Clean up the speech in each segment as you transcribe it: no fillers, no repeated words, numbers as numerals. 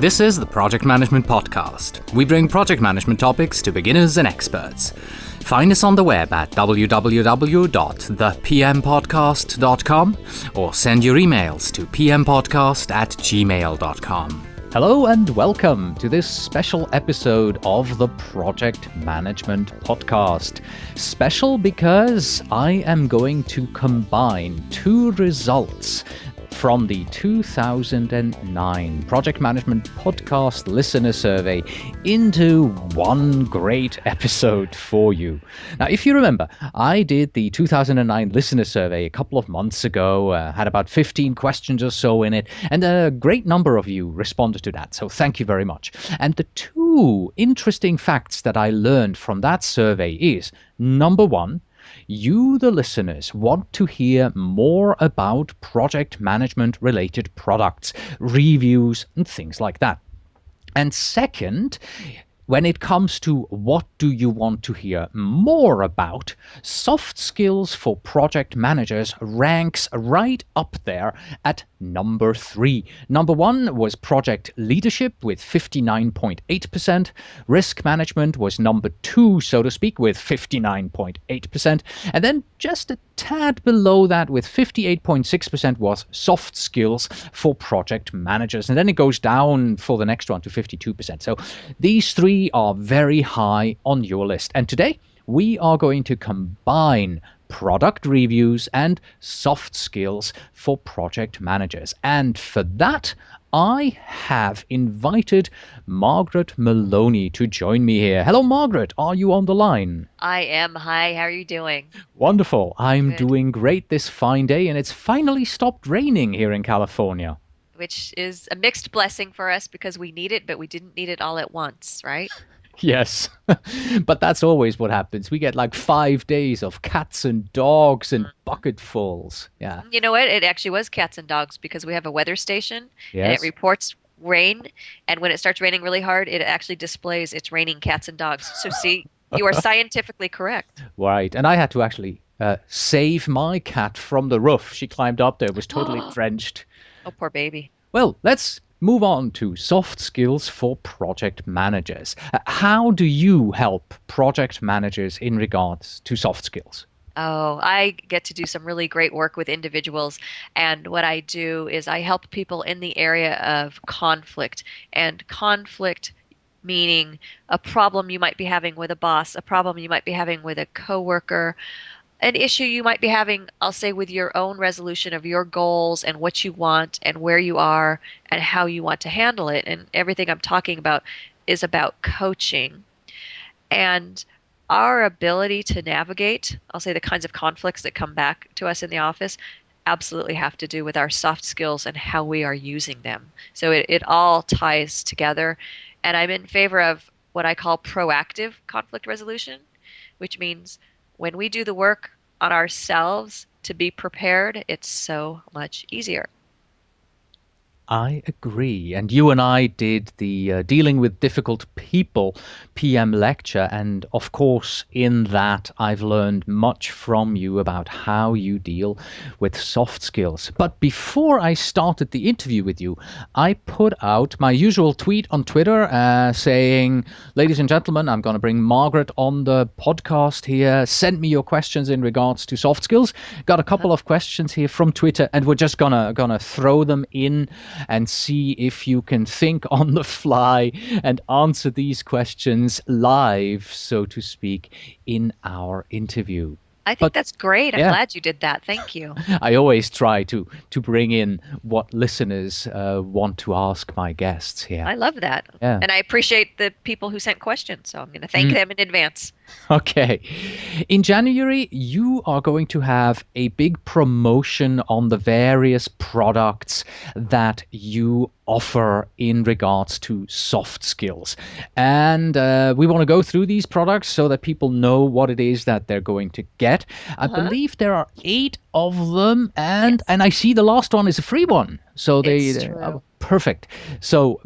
This is the Project Management Podcast. We bring project management topics to beginners and experts. Find us on the web at www.thepmpodcast.com or send your emails to pmpodcast@gmail.com. Hello and welcome to this special episode of the Project Management Podcast. Special because I am going to combine two results from the 2009 Project Management Podcast Listener Survey into one great episode for you. Now, if you remember, I did the 2009 Listener Survey a couple of months ago, had about 15 questions or so in it, and a great number of you responded to that, so thank you very much. And the two interesting facts that I learned from that survey is, number one, you, the listeners, want to hear more about project management related products, reviews, and things like that. And second, when it comes to what do you want to hear more about, soft skills for project managers ranks right up there at number 3. Number 1 was project leadership with 59.8%. Risk management was number 2, so to speak, with 59.8%. And then just a tad below that with 58.6% was soft skills for project managers. And then it goes down for the next one to 52%. So these three are very high on your list. And today we are going to combine product reviews and soft skills for project managers. And for that, I have invited Margaret Maloney to join me here. Hello, Margaret. Are you on the line? I am. Hi, how are you doing? Wonderful. I'm Good. doing great this fine day, and it's finally stopped raining here in California. Which is a mixed blessing for us because we need it, but we didn't need it all at once, right? Yes, but that's always what happens. We get like 5 days of cats and dogs and bucketfuls. Yeah. You know what? It actually was cats and dogs because we have a weather station and Yes. it reports rain. And when it starts raining really hard, it actually displays it's raining cats and dogs. So see, you are scientifically correct. Right. And I had to actually save my cat from the roof. She climbed up there, was totally drenched. Oh, poor baby. Well, let's move on to soft skills for project managers. How do you help project managers in regards to soft skills? Oh, I get to do some really great work with individuals. And what I do is I help people in the area of conflict. And conflict meaning a problem you might be having with a boss, a problem you might be having with a coworker, an issue you might be having, I'll say, with your own resolution of your goals and what you want and where you are and how you want to handle it. And everything I'm talking about is about coaching. And our ability to navigate, I'll say, the kinds of conflicts that come back to us in the office absolutely have to do with our soft skills and how we are using them. So it all ties together. And I'm in favor of what I call proactive conflict resolution, which means when we do the work on ourselves to be prepared, it's so much easier. I agree. And you and I did the Dealing with Difficult People PM lecture. And of course, in that, I've learned much from you about how you deal with soft skills. But before I started the interview with you, I put out my usual tweet on Twitter saying, ladies and gentlemen, I'm going to bring Margaret on the podcast here. Send me your questions in regards to soft skills. Got a couple of questions here from Twitter, and we're just gonna throw them in and see if you can think on the fly and answer these questions live, so to speak, in our interview. I think that's great. I'm yeah. glad you did that. Thank you. I always try to bring in what listeners want to ask my guests here. I love that. Yeah. And I appreciate the people who sent questions. So I'm going to thank them in advance. Okay. In January, you are going to have a big promotion on the various products that you offer in regards to soft skills. And we want to go through these products so that people know what it is that they're going to get. I believe there are 8 of them, and I see the last one is a free one. So It's true. Perfect. So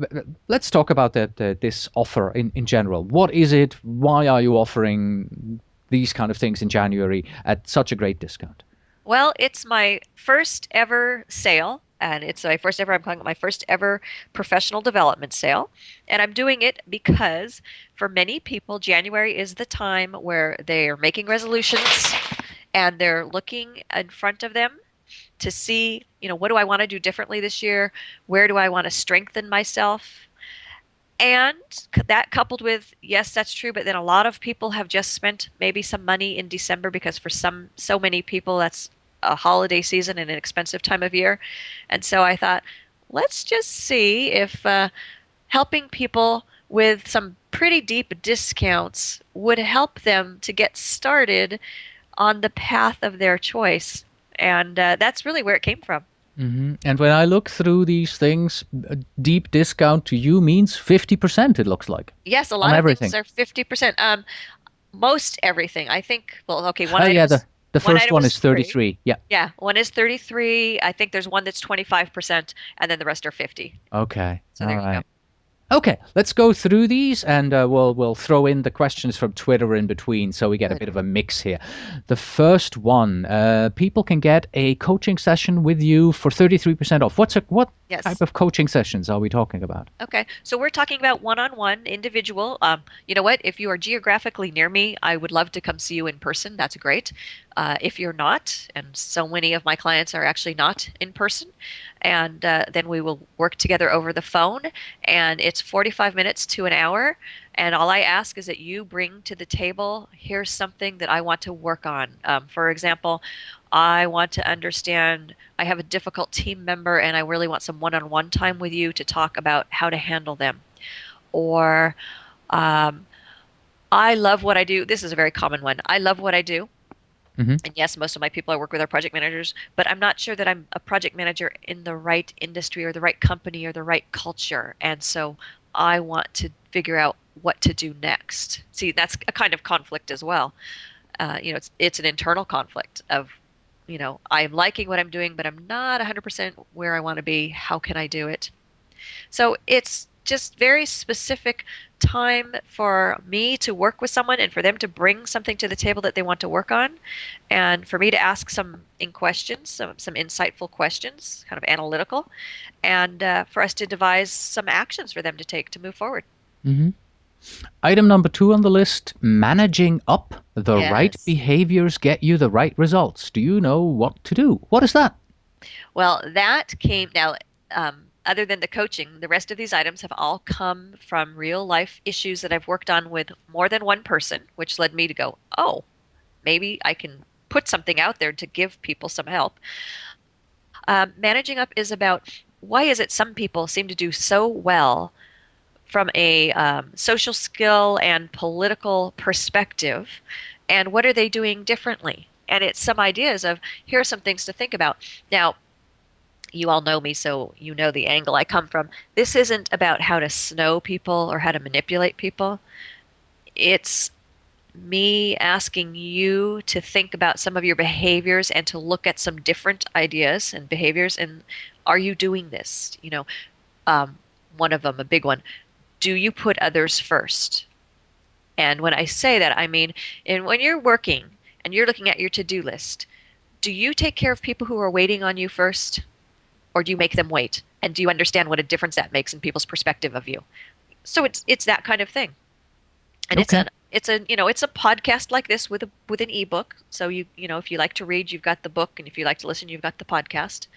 let's talk about this offer in general. What is it? Why are you offering these kind of things in January at such a great discount? Well, it's my first ever sale And it's my first ever, I'm calling it my first ever professional development sale. And I'm doing it because for many people, January is the time where they're making resolutions and they're looking in front of them to see, what do I want to do differently this year? Where do I want to strengthen myself? And that coupled with, yes, that's true, but then a lot of people have just spent maybe some money in December because for so many people, that's a holiday season and an expensive time of year. And so I thought, let's just see if helping people with some pretty deep discounts would help them to get started on the path of their choice. And that's really where it came from. And when I look through these things, a deep discount to you means 50%, it looks like. Yes, a lot of everything. things are 50%. Most everything. I think, well, okay, one Oh, item yeah, is, the one first item one is is 33. Yeah. Yeah, one is 33. I think there's one that's 25%, and then the rest are 50. Okay. So All there you go. right. Okay, let's go through these, and we'll throw in the questions from Twitter in between, so we get a Good. bit of a mix here. The first one, people can get a coaching session with you for 33% off. What Yes. type of coaching sessions are we talking about? Okay, so we're talking about one-on-one individual. You know what? If you are geographically near me, I would love to come see you in person. That's great. If you're not, and so many of my clients are actually not in person, and then we will work together over the phone, and it's 45 minutes to an hour. And all I ask is that you bring to the table, here's something that I want to work on. For example, I want to understand, I have a difficult team member and I really want some one-on-one time with you to talk about how to handle them. Or um, I love what I do. This is a very common one. I love what I do. Mm-hmm. And yes, most of my people I work with are project managers, but I'm not sure that I'm a project manager in the right industry or the right company or the right culture. And so I want to figure out what to do next. See, that's a kind of conflict as well. It's an internal conflict of, I'm liking what I'm doing, but I'm not 100% where I want to be. How can I do it? So it's just very specific time for me to work with someone and for them to bring something to the table that they want to work on, and for me to ask some insightful questions, kind of analytical, and for us to devise some actions for them to take to move forward. Mm-hmm. Item number 2 on the list, managing up. The right Yes. behaviors get you the right results. Do you know what to do? What is that? Well, that came now. Other than the coaching, the rest of these items have all come from real life issues that I've worked on with more than one person, which led me to go, oh, maybe I can put something out there to give people some help. Managing up is about, why is it some people seem to do so well from a social skill and political perspective, and what are they doing differently? And it's some ideas of, here are some things to think about. Now, you all know me, so you know the angle I come from. This isn't about how to snow people or how to manipulate people. It's me asking you to think about some of your behaviors and to look at some different ideas and behaviors. And are you doing this? One of them, a big one, do you put others first? And when I say that, I mean, when you're working and you're looking at your to-do list, do you take care of people who are waiting on you first? Or do you make them wait? And do you understand what a difference that makes in people's perspective of you? So it's that kind of thing. And Okay. it's a podcast like this with an ebook. So if you like to read, you've got the book, and if you like to listen, you've got the podcast.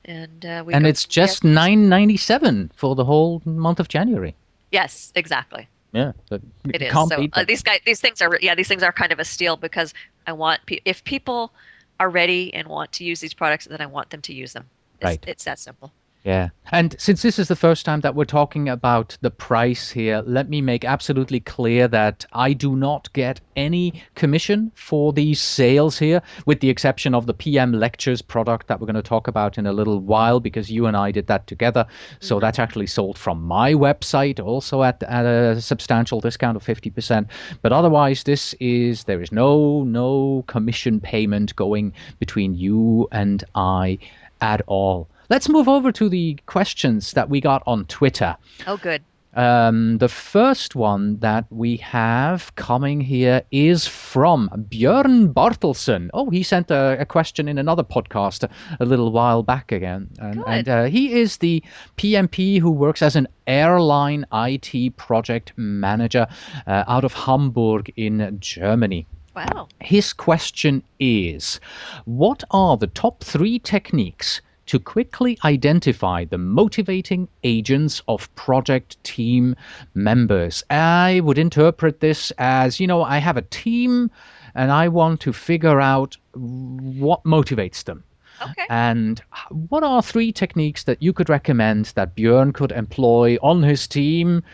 And It's just $9.97 for the whole month of January. Yes, exactly. Yeah, It is. can't So beat that. these things are kind of a steal, because I want if people are ready and want to use these products, then I want them to use them. Right. It's that simple. Yeah. And since this is the first time that we're talking about the price here, let me make absolutely clear that I do not get any commission for these sales here, with the exception of the PM Lectures product that we're going to talk about in a little while, because you and I did that together. So that's actually sold from my website, also at a substantial discount of 50%. But otherwise, there is no commission payment going between you and I at all. Let's move over to the questions that we got on Twitter. Oh, good. The first one that we have coming here is from Björn Bartelsson. Oh, he sent a question in another podcast a little while back again. And he is the PMP who works as an airline IT project manager out of Hamburg in Germany. Wow. His question is, what are the top 3 techniques to quickly identify the motivating agents of project team members? I would interpret this as, I have a team and I want to figure out what motivates them. Okay. And what are 3 techniques that you could recommend that Björn could employ on his team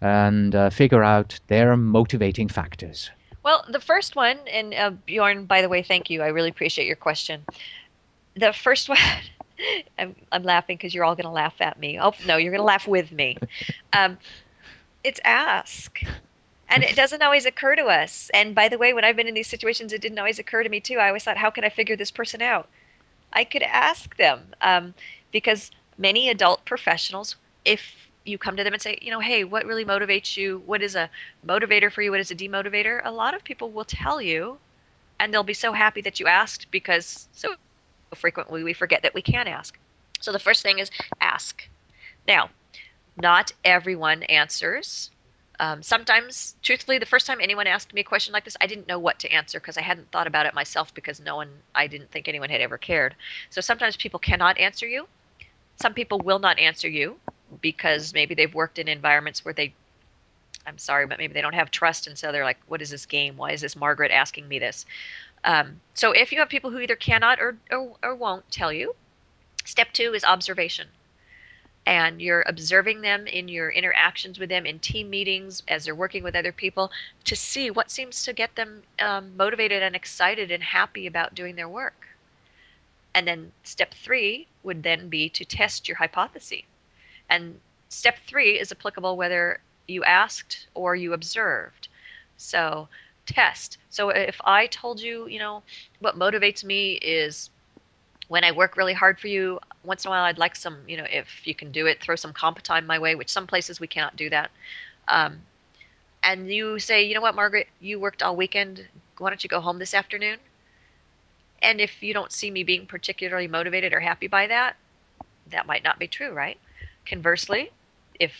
and figure out their motivating factors? Well, the first one, and Bjorn, by the way, thank you. I really appreciate your question. The first one, I'm laughing because you're all going to laugh at me. Oh, no, you're going to laugh with me. It's ask. And it doesn't always occur to us. And by the way, when I've been in these situations, it didn't always occur to me too. I always thought, how can I figure this person out? I could ask them because many adult professionals, if you come to them and say, hey, what really motivates you? What is a motivator for you? What is a demotivator? A lot of people will tell you, and they'll be so happy that you asked because so frequently we forget that we can ask. So the first thing is ask. Now, not everyone answers. Sometimes, truthfully, the first time anyone asked me a question like this, I didn't know what to answer because I hadn't thought about it myself because I didn't think anyone had ever cared. So sometimes people cannot answer you. Some people will not answer you because maybe they've worked in environments where I'm sorry, but maybe they don't have trust. And so they're like, what is this game? Why is this Margaret asking me this? So if you have people who either cannot or won't tell you, step 2 is observation. And you're observing them in your interactions with them in team meetings as they're working with other people to see what seems to get them motivated and excited and happy about doing their work. And then step 3 would then be to test your hypothesis. And step 3 is applicable whether you asked or you observed. So test. So if I told you, what motivates me is when I work really hard for you, once in a while I'd like some, if you can do it, throw some comp time my way, which some places we cannot do that. And you say, you know what, Margaret, you worked all weekend. Why don't you go home this afternoon? And if you don't see me being particularly motivated or happy by that, that might not be true, right? Conversely, if,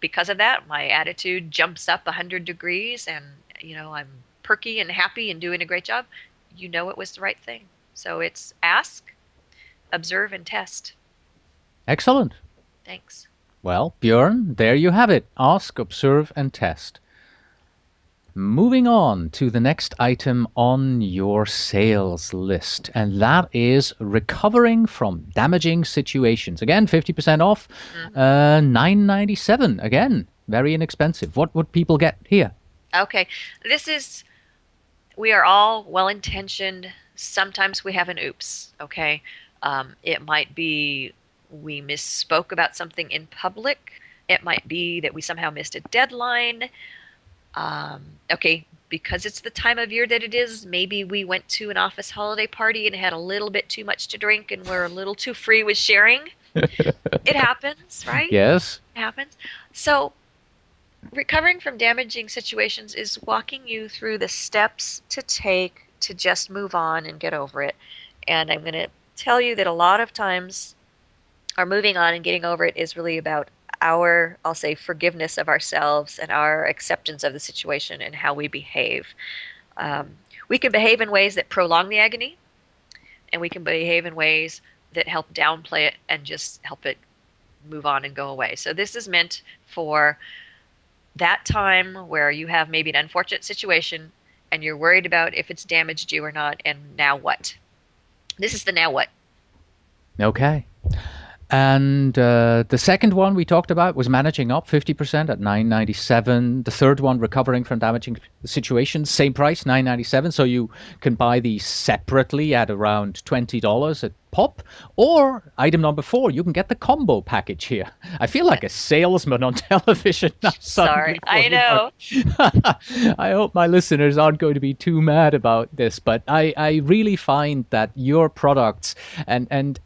because of that, my attitude jumps up 100 degrees and, I'm perky and happy and doing a great job, it was the right thing. So it's ask, observe, and test. Excellent. Thanks. Well, Björn, there you have it. Ask, observe, and test. Moving on to the next item on your sales list, and that is recovering from damaging situations. Again, 50% off, $9.97. Again, very inexpensive. What would people get here? Okay. We are all well-intentioned. Sometimes we have an oops, okay? It might be we misspoke about something in public. It might be that we somehow missed a deadline. Okay, because it's the time of year that it is, maybe we went to an office holiday party and had a little bit too much to drink and we're a little too free with sharing. It happens, right? Yes. It happens. So recovering from damaging situations is walking you through the steps to take to just move on and get over it. And I'm going to tell you that a lot of times our moving on and getting over it is really about our, I'll say, forgiveness of ourselves and our acceptance of the situation and how we behave. We can behave in ways that prolong the agony, and we can behave in ways that help downplay it and just help it move on and go away. So this is meant for that time where you have maybe an unfortunate situation and you're worried about if it's damaged you or not, and now what? This is the now what. Okay. And the second one we talked about was managing up 50% at $9.97. The third one, recovering from damaging situations, same price, $9.97. So you can buy these separately at around $20 a pop. Or item number 4, you can get the combo package here. I feel like a salesman on television now. Sorry, I know. I hope my listeners aren't going to be too mad about this, but I really find that your products and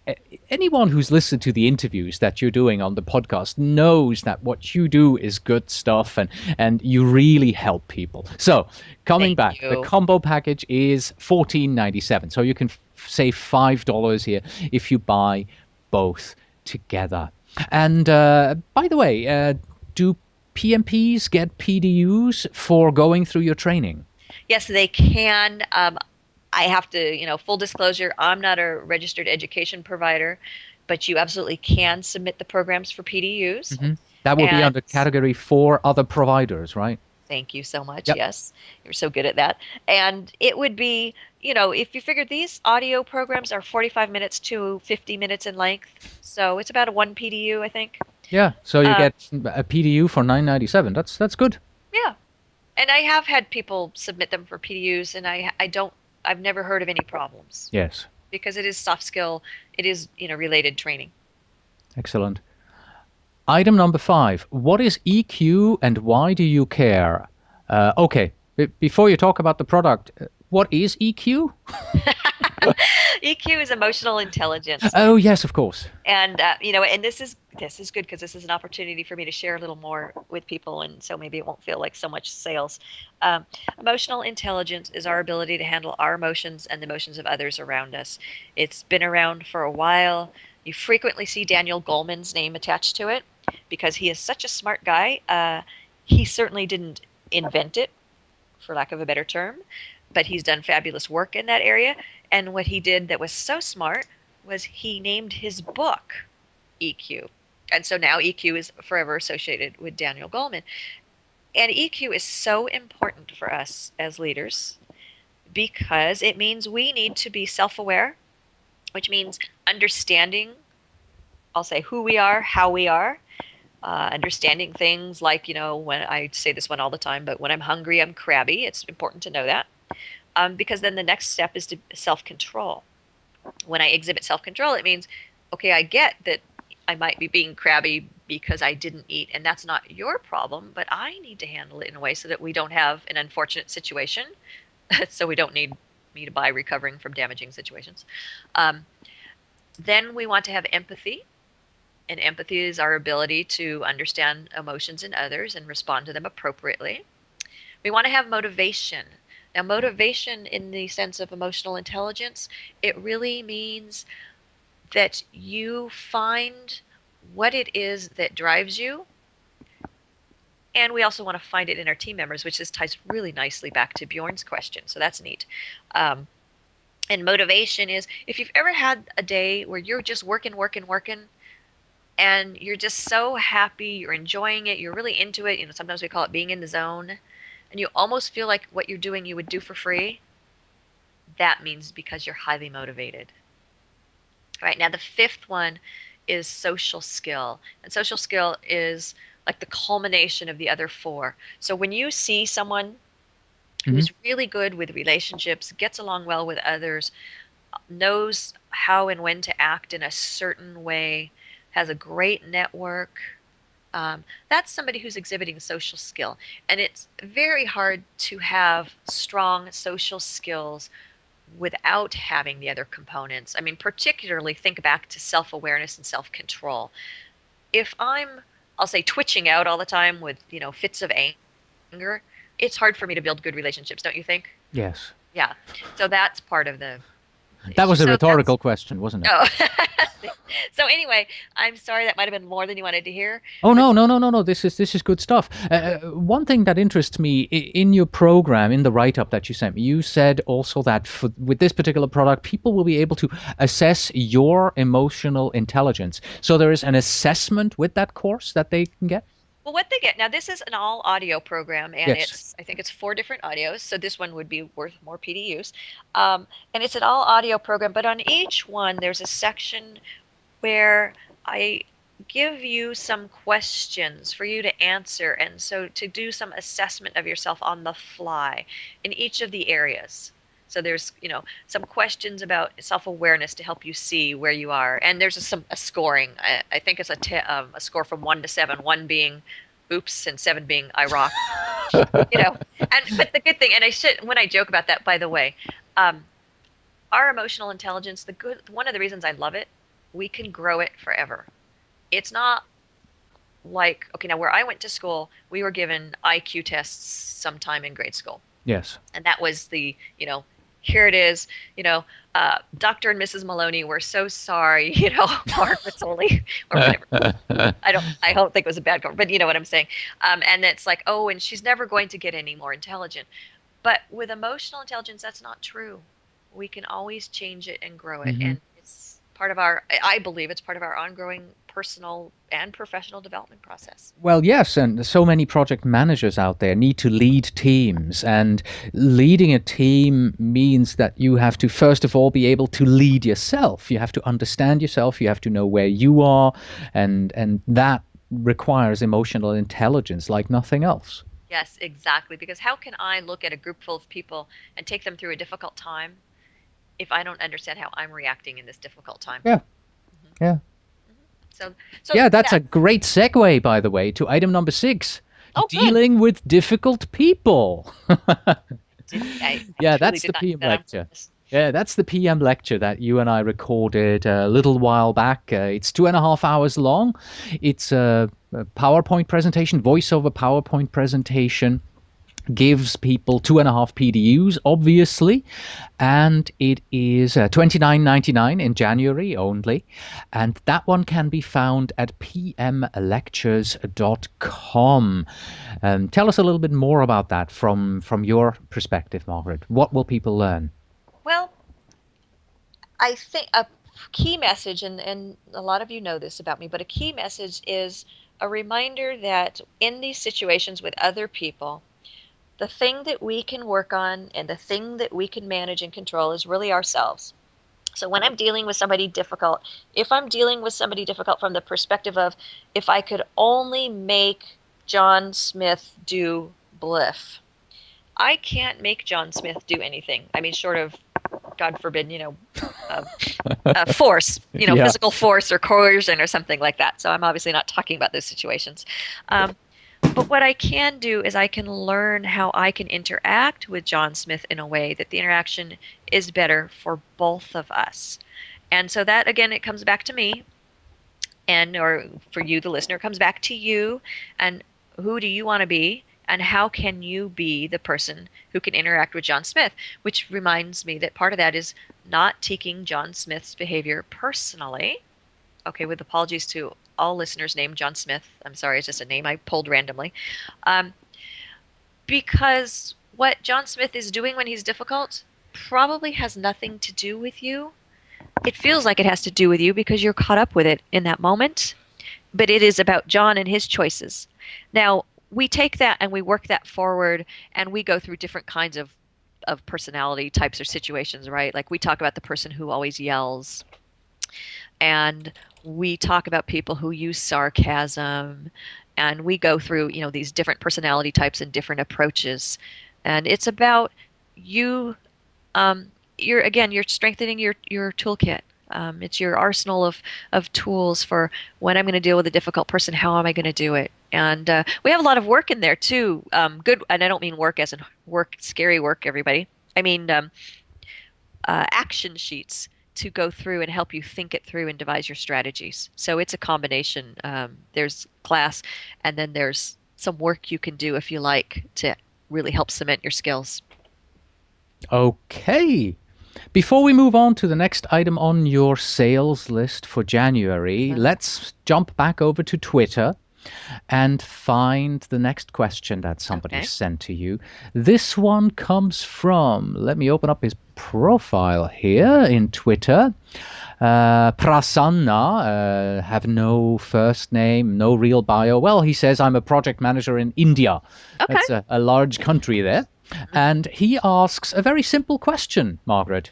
anyone who's listened to the interviews that you're doing on the podcast knows that what you do is good stuff, and you really help people. So coming Thank back, the you. combo package is $14.97. So you can save $5 here if you buy both together. And by the way, do PMPs get PDUs for going through your training? Yes, they can. I have to, full disclosure, I'm not a registered education provider, but you absolutely can submit the programs for PDUs. That will be And under category 4 other providers, right? thank you so much. Yep. Yes, you're so good at that. And it would be, if you figured these audio programs are 45 minutes to 50 minutes in length, so it's about a 1 PDU, I think. Yeah. So you Uh, get a PDU for $9.97. That's good. yeah. And I have had people submit them for PDUs, and I've never heard of any problems Yes. because it is soft skill, it is, related training. Excellent. Item number 5. What is EQ and why do you care? Okay. Before you talk about the product, what is EQ? EQ is emotional intelligence. Oh, yes, of course. And and this is good because this is an opportunity for me to share a little more with people, and so maybe it won't feel like so much sales. Emotional intelligence is our ability to handle our emotions and the emotions of others around us. It's been around for a while. You frequently see Daniel Goleman's name attached to it because he is such a smart guy. He certainly didn't invent it, for lack of a better term, but he's done fabulous work in that area. And what he did that was so smart was he named his book EQ. And so now EQ is forever associated with Daniel Goleman. And EQ is so important for us as leaders because it means we need to be self-aware, which means understanding, I'll say, who we are, how we are, understanding things like, when I say this one all the time, but when I'm hungry, I'm crabby. It's important to know that. Because then the next step is to self-control. When I exhibit self-control, it means, okay, I get that I might be being crabby because I didn't eat, and that's not your problem, but I need to handle it in a way so that we don't have an unfortunate situation, so we don't need me to buy recovering from damaging situations. Then we want to have empathy, and empathy is our ability to understand emotions in others and respond to them appropriately. We want to have motivation. Now, motivation in the sense of emotional intelligence, it really means that you find what it is that drives you. And we also want to find it in our team members, which this ties really nicely back to Bjorn's question. So that's neat. And motivation is, if you've ever had a day where you're just working, and you're just so happy, you're enjoying it, you're really into it. Sometimes we call it being in the zone, and you almost feel like what you're doing you would do for free. That means because you're highly motivated. All right, now the 5th one is social skill. And social skill is like the culmination of the other 4. So when you see someone who's really good with relationships, gets along well with others, knows how and when to act in a certain way, has a great network, that's somebody who's exhibiting social skill. And it's very hard to have strong social skills without having the other components. I mean, particularly think back to self-awareness and self-control. If I'll say, twitching out all the time with, fits of anger, it's hard for me to build good relationships, don't you think? Yes. Yeah. So that's part of the That was a so rhetorical question, wasn't it? Oh. So anyway, I'm sorry that might have been more than you wanted to hear. Oh, no. This is good stuff. One thing that interests me in your program, in the write-up that you sent me, you said also that with this particular product, people will be able to assess your emotional intelligence. So there is an assessment with that course that they can get? Well, what they get now, this is an all audio program, and Yes. I think it's 4 different audios. So this one would be worth more PDUs. And it's an all audio program, but on each one, there's a section where I give you some questions for you to answer, and so to do some assessment of yourself on the fly in each of the areas. So there's, some questions about self-awareness to help you see where you are, and there's a scoring. I think it's a score from 1 to 7, 1 being oops and 7 being I rock. But the good thing, and when I joke about that, by the way, our emotional intelligence, one of the reasons I love it we can grow it forever. It's not like, okay, now where I went to school, we were given IQ tests sometime in grade school. Yes. And that was the, here it is, Dr. and Mrs. Maloney, we're so sorry, Margaret's only, or whatever. I don't think it was a bad comment, but you know what I'm saying. And it's like, oh, and she's never going to get any more intelligent. But with emotional intelligence, that's not true. We can always change it and grow it. And it's part of I believe it's part of our ongoing personal and professional development process. Well, yes, and so many project managers out there need to lead teams, and leading a team means that you have to, first of all, be able to lead yourself. You have to understand yourself, you have to know where you are, and that requires emotional intelligence like nothing else. Yes, exactly. Because how can I look at a group full of people and take them through a difficult time if I don't understand how I'm reacting in this difficult time? Yeah, yeah. So yeah, that's a great segue, by the way, to item number 6. Oh, dealing with difficult people. Yeah, that's the PM lecture. Yeah, that's the PM lecture that you and I recorded a little while back. It's 2.5 hours long. It's a PowerPoint presentation, voiceover PowerPoint presentation. Gives people 2.5 PDUs, obviously, and it is $29.99 in January only, and that one can be found at pmlectures.com. Tell us a little bit more about that from your perspective, Margaret. What will people learn? Well, I think a key message, and a lot of you know this about me, but a key message is a reminder that in these situations with other people, the thing that we can work on and the thing that we can manage and control is really ourselves. So when I'm dealing with somebody difficult, if I'm dealing with somebody difficult from the perspective of if I could only make John Smith do bliff, I can't make John Smith do anything. I mean, short of, God forbid, force, physical force or coercion or something like that. So I'm obviously not talking about those situations. But what I can do is I can learn how I can interact with John Smith in a way that the interaction is better for both of us. And so that, again, it comes back to me, or for you, the listener, comes back to you. And who do you want to be? And how can you be the person who can interact with John Smith? Which reminds me that part of that is not taking John Smith's behavior personally. Okay, with apologies to all listeners named John Smith. I'm sorry, it's just a name I pulled randomly. Because what John Smith is doing when he's difficult probably has nothing to do with you. It feels like it has to do with you because you're caught up with it in that moment. But it is about John and his choices. Now, we take that and we work that forward, and we go through different kinds of personality types or situations, right? Like we talk about the person who always yells, and we talk about people who use sarcasm, and we go through, these different personality types and different approaches. And it's about you, you're strengthening your toolkit. It's your arsenal of tools for when I'm going to deal with a difficult person, how am I going to do it? And we have a lot of work in there too. Good, and I don't mean work as in work, scary work, everybody. I mean action sheets to go through and help you think it through and devise your strategies. So it's a combination. There's class, and then there's some work you can do if you like to really help cement your skills. Okay. Before we move on to the next item on your sales list for January, let's jump back over to Twitter and find the next question that somebody sent to you. This one comes from, let me open up his profile here in Twitter. Prasanna, have no first name, no real bio. Well, he says, I'm a project manager in India. Okay. That's a large country there. And he asks a very simple question, Margaret.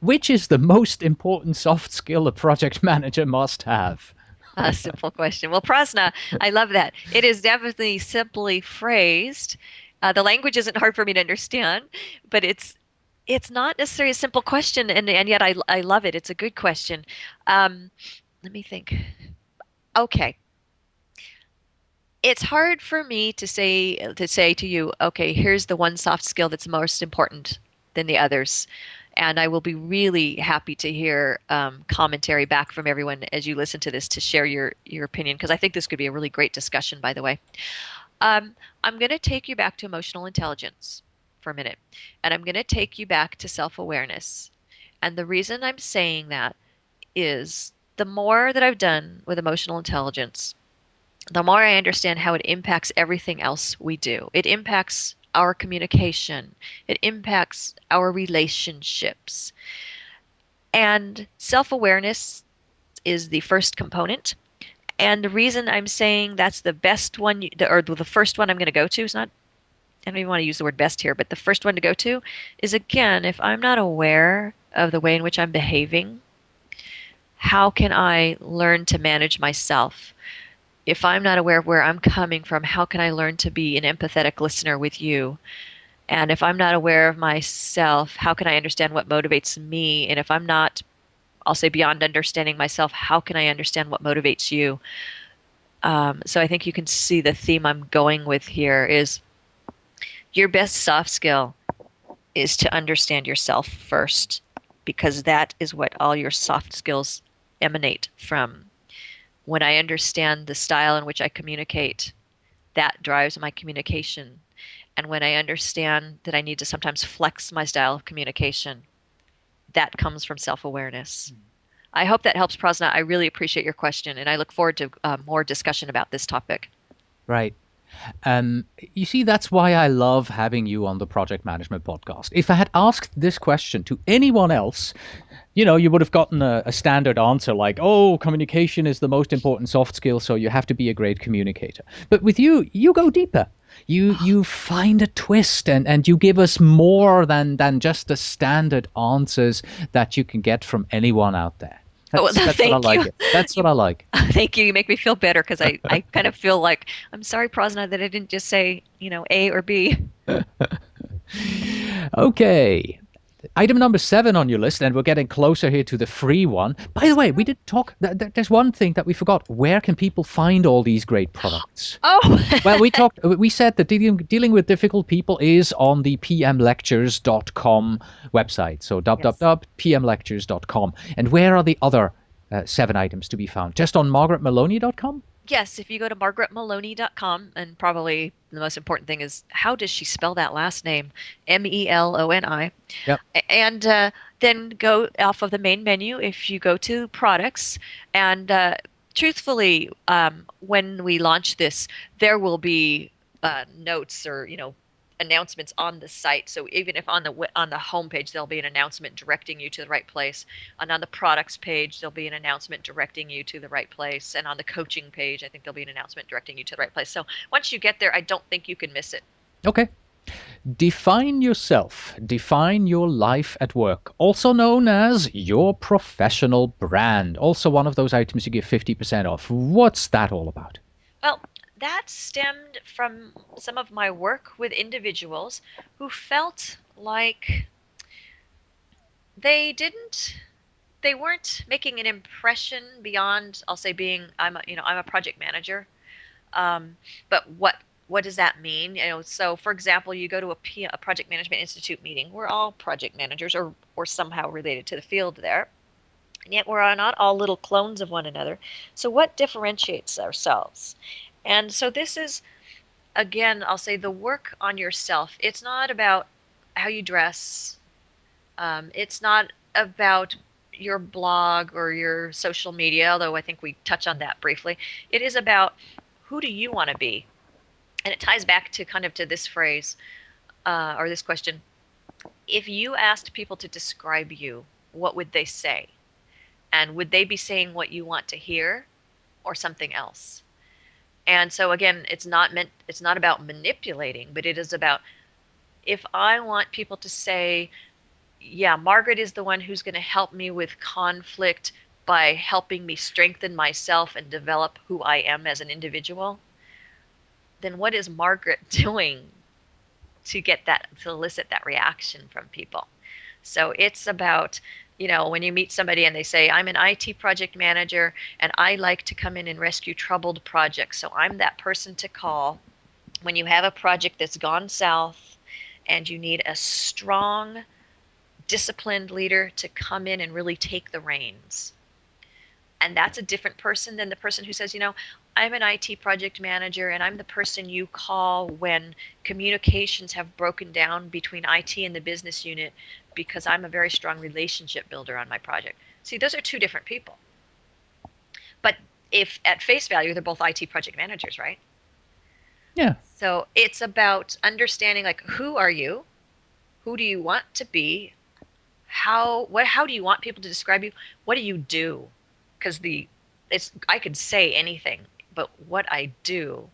Which is the most important soft skill a project manager must have? A simple question. Well, Prasna, I love that. It is definitely simply phrased. The language isn't hard for me to understand, but it's not necessarily a simple question, and yet I love it. It's a good question. Let me think. Okay. It's hard for me to say to you, okay, here's the one soft skill that's most important than the others. And I will be really happy to hear commentary back from everyone as you listen to this to share your opinion, because I think this could be a really great discussion, by the way. I'm going to take you back to emotional intelligence for a minute, and I'm going to take you back to self-awareness. And the reason I'm saying that is the more that I've done with emotional intelligence, the more I understand how it impacts everything else we do. It impacts our communication, it impacts our relationships. And self awareness is the first component. And the reason I'm saying that's the best one, or the first one I'm going to go to is not, I don't even want to use the word best here, but the first one to go to is, again, if I'm not aware of the way in which I'm behaving, how can I learn to manage myself? If I'm not aware of where I'm coming from, how can I learn to be an empathetic listener with you? And if I'm not aware of myself, how can I understand what motivates me? And if I'm not, I'll say beyond understanding myself, how can I understand what motivates you? So I think you can see the theme I'm going with here is your best soft skill is to understand yourself first, because that is what all your soft skills emanate from. When I understand the style in which I communicate, that drives my communication. And when I understand that I need to sometimes flex my style of communication, that comes from self-awareness. I hope that helps, Prasna. I really appreciate your question, and I look forward to more discussion about this topic. Right. You see, that's why I love having you on the Project Management Podcast. If I had asked this question to anyone else, you would have gotten a standard answer like, oh, communication is the most important soft skill, so you have to be a great communicator. But with you, you go deeper. You find a twist and you give us more than just the standard answers that you can get from anyone out there. That's what I like. That's what I like. Thank you. You make me feel better, because I kind of feel like, I'm sorry, Prasna, that I didn't just say, A or B. Okay. Item number 7 on your list, and we're getting closer here to the free one. By the way, we did talk. There's one thing that we forgot. Where can people find all these great products? Oh, Well, we said that dealing with difficult people is on the pmlectures.com website. So www.pmlectures.com. And where are the other 7 items to be found? Just on margaretmaloney.com? yes. If you go to margaretmaloney.com, and probably the most important thing is, how does she spell that last name? Meloni. Yep. And then go off of the main menu. If you go to products, and truthfully, when we launch this, there will be notes or announcements on the site. So even if on the homepage there'll be an announcement directing you to the right place, and on the products page there'll be an announcement directing you to the right place, and on the coaching page I think there'll be an announcement directing you to the right place. So once you get there, I don't think you can miss it. Okay. Define yourself. Define your life at work, also known as your professional brand. Also one of those items you give 50% off. What's that all about? Well, that stemmed from some of my work with individuals who felt like they weren't making an impression beyond, I'll say, I'm a project manager. But what does that mean? So for example, you go to a Project Management Institute meeting. We're all project managers, or somehow related to the field there. And yet we're not all little clones of one another. So what differentiates ourselves? And so this is, again, I'll say, the work on yourself. It's not about how you dress. It's not about your blog or your social media, although I think we touch on that briefly. It is about, who do you want to be? And it ties back to kind of to this phrase, or this question. If you asked people to describe you, what would they say? And would they be saying what you want to hear, or something else? And so again, it's not about manipulating, but it is about, if I want people to say, yeah, Margaret is the one who's going to help me with conflict by helping me strengthen myself and develop who I am as an individual, then what is Margaret doing to elicit that reaction from people? So it's about, when you meet somebody and they say, I'm an IT project manager and I like to come in and rescue troubled projects. So I'm that person to call when you have a project that's gone south and you need a strong, disciplined leader to come in and really take the reins. And that's a different person than the person who says, I'm an IT project manager and I'm the person you call when communications have broken down between IT and the business unit because I'm a very strong relationship builder on my project. See, those are two different people. But if at face value, they're both IT project managers, right? Yeah. So it's about understanding, like, who are you? Who do you want to be? How do you want people to describe you? What do you do? Because I could say anything, but what I do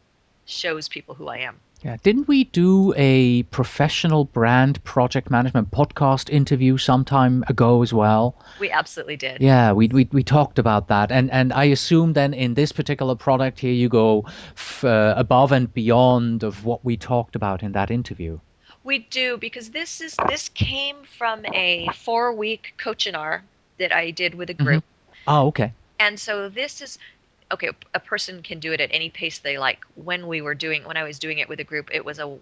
shows people who I am. Yeah. Didn't we do a professional brand project management podcast interview some time ago as well? We absolutely did. Yeah, we talked about that, and I assume then in this particular product here you go above and beyond of what we talked about in that interview. We do, because this came from a 4-week coach-and-R that I did with a group. Oh, okay. And so this is okay. A person can do it at any pace they like. When I was doing it with a group,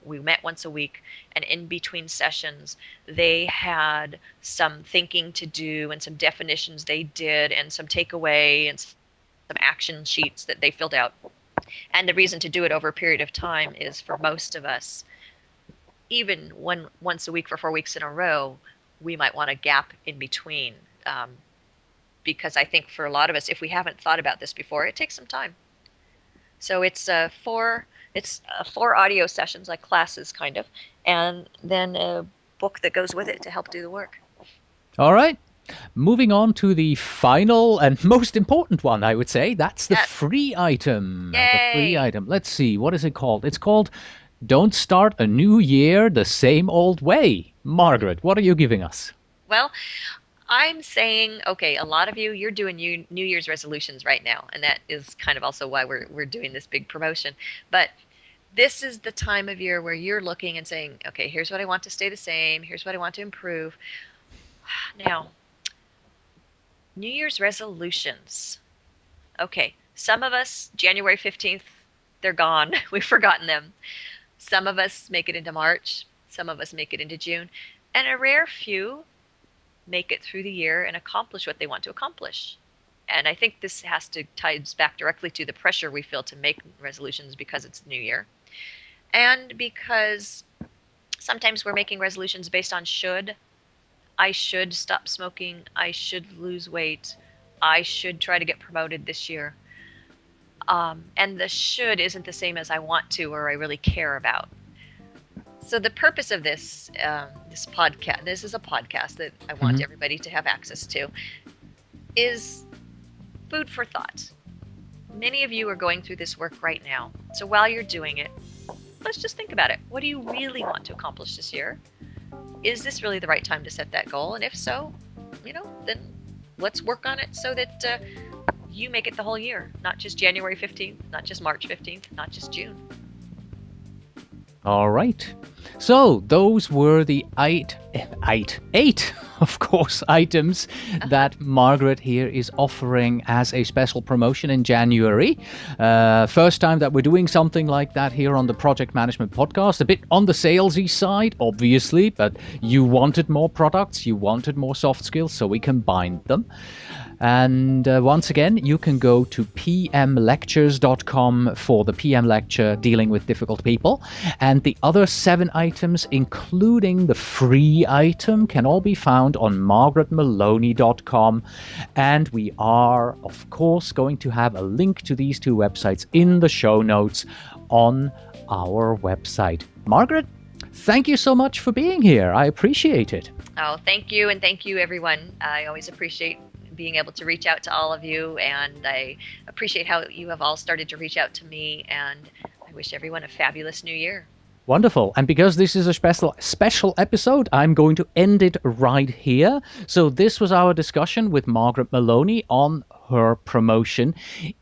we met once a week, and in between sessions, they had some thinking to do and some definitions they did and some takeaway and some action sheets that they filled out. And the reason to do it over a period of time is, for most of us, even once a week for 4 weeks in a row, we might want a gap in between. Because I think for a lot of us, if we haven't thought about this before, it takes some time. So it's four audio sessions, like classes kind of, and then a book that goes with it to help do the work. All right. Moving on to the final and most important one, I would say. That's the free item. Yay. The free item. Let's see. What is it called? It's called Don't Start a New Year the Same Old Way. Margaret, what are you giving us? Well, I'm saying, okay, a lot of you're doing New Year's resolutions right now, and that is kind of also why we're doing this big promotion. But this is the time of year where you're looking and saying, okay, here's what I want to stay the same. Here's what I want to improve. Now, New Year's resolutions. Okay, some of us, January 15th, they're gone. We've forgotten them. Some of us make it into March. Some of us make it into June. And a rare few make it through the year and accomplish what they want to accomplish. And I think this ties back directly to the pressure we feel to make resolutions because it's New Year. And because sometimes we're making resolutions based on should. I should stop smoking. I should lose weight. I should try to get promoted this year. And the should isn't the same as I want to or I really care about. So the purpose of this podcast, this is a podcast that I want everybody to have access to, is food for thought. Many of you are going through this work right now. So while you're doing it, let's just think about it. What do you really want to accomplish this year? Is this really the right time to set that goal? And if so, then let's work on it so that you make it the whole year, not just January 15th, not just March 15th, not just June. All right. So those were the eight, of course, items that Margaret here is offering as a special promotion in January. First time that we're doing something like that here on the Project Management Podcast. A bit on the salesy side, obviously, but you wanted more products, you wanted more soft skills, so we combined them. And once again, you can go to pmlectures.com for the PM lecture dealing with difficult people. And the other 7 items, including the free item, can all be found on margaretmaloney.com. And we are, of course, going to have a link to these 2 websites in the show notes on our website. Margaret, thank you so much for being here. I appreciate it. Oh, thank you. And thank you, everyone. I always appreciate being able to reach out to all of you, and I appreciate how you have all started to reach out to me, and I wish everyone a fabulous new year. Wonderful. And because this is a special episode, I'm going to end it right here. So this was our discussion with Margaret Maloney on her promotion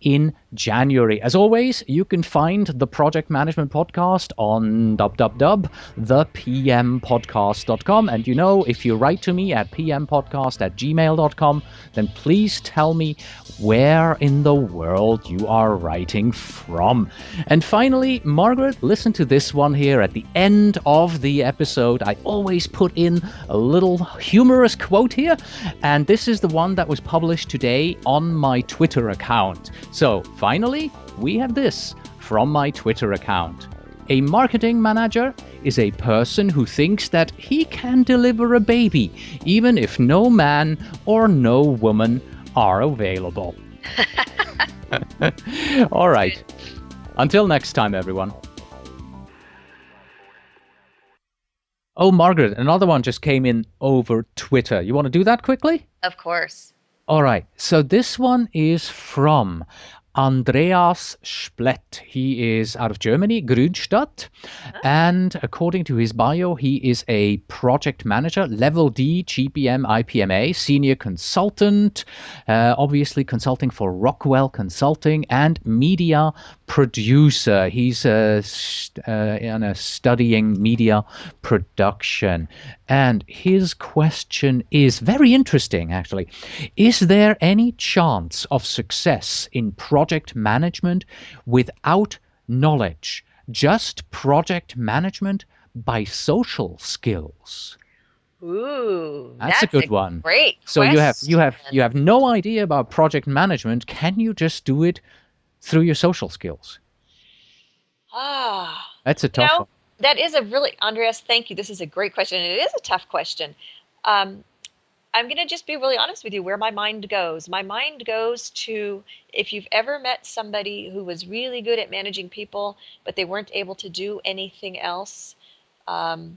in January. As always, you can find the Project Management Podcast on www.thepmpodcast.com. And if you write to me at pmpodcast@gmail.com, then please tell me where in the world you are writing from. And finally, Margaret, listen to this one here at the end of the episode. I always put in a little humorous quote here, and this is the one that was published today on my Twitter account. So finally, we have this from my Twitter account. A marketing manager is a person who thinks that he can deliver a baby, even if no man or no woman are available. All right. Until next time, everyone. Oh, Margaret, another one just came in over Twitter. You want to do that quickly? Of course. All right. So this one is from Andreas Splett. He is out of Germany, Grünstadt. And according to his bio, he is a project manager, level D, GPM, IPMA, senior consultant, obviously consulting for Rockwell Consulting, and media producer. He's studying media production. And his question is very interesting, actually. Is there any chance of success in project management without knowledge? Just project management by social skills? Ooh, that's a good one. Great. So you have no idea about project management. Can you just do it through your social skills? That's a tough one. That is Andreas, thank you. This is a great question. And it is a tough question. I'm going to just be really honest with you where my mind goes. My mind goes to if you've ever met somebody who was really good at managing people, but they weren't able to do anything else. And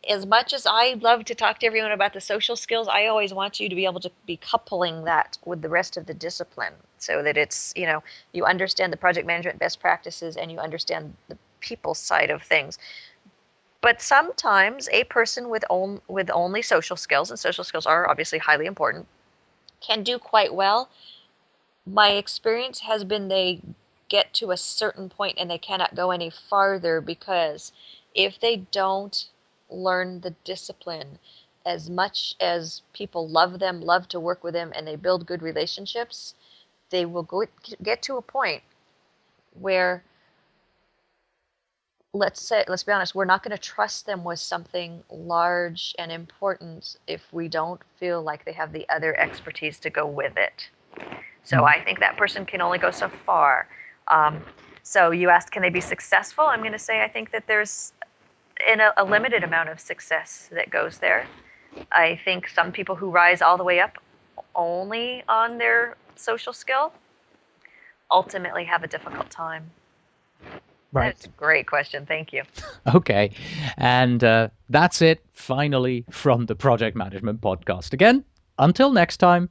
as much as I love to talk to everyone about the social skills, I always want you to be able to be coupling that with the rest of the discipline so that it's, you understand the project management best practices and you understand the people side of things. But sometimes a person with only social skills, and social skills are obviously highly important, can do quite well. My experience has been they get to a certain point and they cannot go any farther because if they don't learn the discipline, as much as people love them, love to work with them, and they build good relationships, they will get to a point where, let's be honest, we're not going to trust them with something large and important if we don't feel like they have the other expertise to go with it. So I think that person can only go so far. So you asked, can they be successful? I'm going to say I think that there's a limited amount of success that goes there. I think some people who rise all the way up only on their social skill ultimately have a difficult time. Right. That's a great question. Thank you. Okay. And that's it, finally, from the Project Management Podcast. Again, until next time.